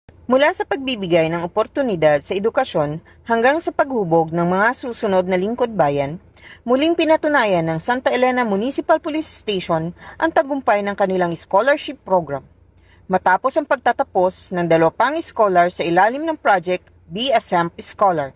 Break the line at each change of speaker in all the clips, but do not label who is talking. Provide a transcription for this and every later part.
Mula sa pagbibigay ng oportunidad sa edukasyon hanggang sa paghubog ng mga susunod na lingkod bayan, muling pinatunayan ng Santa Elena Municipal Police Station ang tagumpay ng kanilang scholarship program. Matapos ang pagtatapos ng 2 pang scholar sa ilalim ng project Be a SAMP Scholar,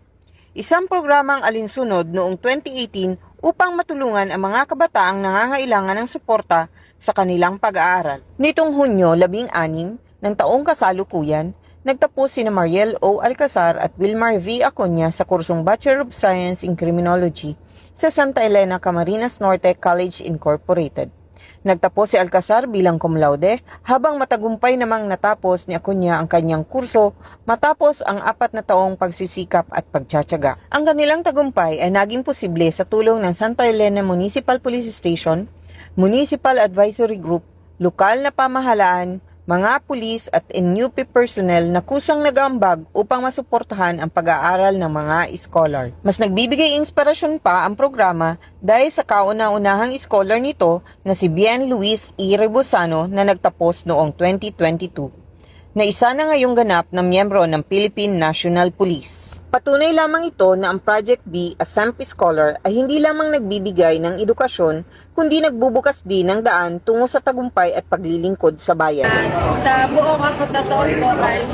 isang programang alinsunod noong 2018 upang matulungan ang mga kabataang nangangailangan ng suporta sa kanilang pag-aaral. Nitong Hunyo 16 ng taong kasalukuyan, nagtapos sina Mariel O. Alcazar at Wilmar V. Acuña sa kursong Bachelor of Science in Criminology sa Santa Elena Camarines Norte College Incorporated. Nagtapos si Alcazar bilang cum laude habang matagumpay namang natapos ni Acuña ang kanyang kurso matapos ang 4 na taong pagsisikap at pagtsatsaga. Ang kanilang tagumpay ay naging posible sa tulong ng Santa Elena Municipal Police Station, Municipal Advisory Group, lokal na pamahalaan, mga pulis at NUP personnel na kusang nag-aambag upang masuportahan ang pag-aaral ng mga scholar. Mas nagbibigay inspirasyon pa ang programa dahil sa kauna-unahang scholar nito na si Bien Luis E. Rebusano na nagtapos noong 2022, na isa na ngayong ganap na miyembro ng Philippine National Police. Patunay lamang ito na ang Project B, a SAMP Scholar, ay hindi lamang nagbibigay ng edukasyon, kundi nagbubukas din ng daan tungo sa tagumpay at paglilingkod sa bayan.
Sa buong apat na taon po ay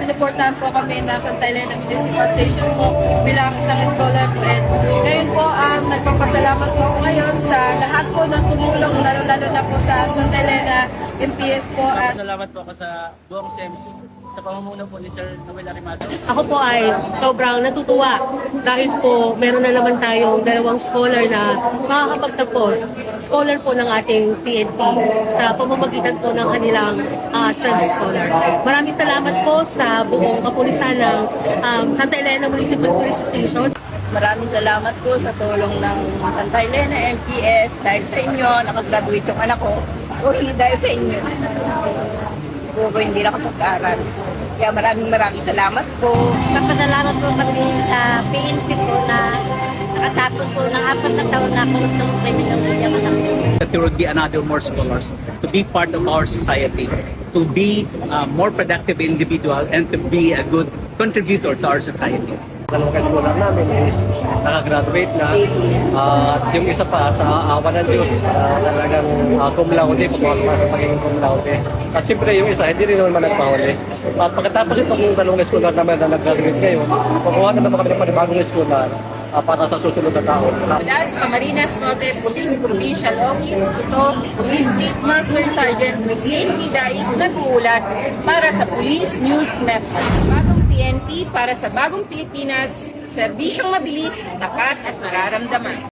sinuportahan po kami ng Santa Elena Municipal Station po bilang isang scholar po. And ngayon po, nagpapasalamat po ako ngayon sa lahat po ng tumulong, lalo-lalo na po sa Santa Elena MPS po.
Salamat po ako sa buong SEMS sa pamumuno po ni Sir Noel Arimado.
Ako po ay sobrang natutuwa dahil po meron na naman tayong 2 scholar na makakapagtapos. Scholar po ng ating PNP sa pamamagitan po ng kanilang SEMS Scholar. Maraming salamat po sa buong kapulisan ng Santa Elena Municipal Police Station.
Maraming salamat po sa tulong ng Santa Elena MPS. Dahil sa inyo, nakagraduate yung anak ko. O hindi dahil sa inyo. Siguro hindi nakapag-aral. Kaya maraming salamat po.
Kapasalamat po kami sa PNP po na nakatapos po ng 4 na taon na kursong criminology ang anak po.
That there would be another more scholars to be part of our society, to be a more productive individual and to be a good contributor to our society.
Dalawang scholar namin is nakagraduate na at yung isa pa sa awa ng Diyos talagang cum laude, pumasok na sa pagiging cum laude. At siyempre yung isa hindi rin naman nagpahuli. At pagkatapos itong dalawang scholar namin na nag-graduate ngayon, kukuha na naman kami ng panibagong scholar para sa susunod na taon.
Mula sa Camarines Norte Police Provincial Office, ito si Police Chief Master Sergeant Christine Hidais nag-uulat para sa Police News Network. Bagong PNP para sa bagong Pilipinas, serbisyong mabilis, tapat at mararamdaman.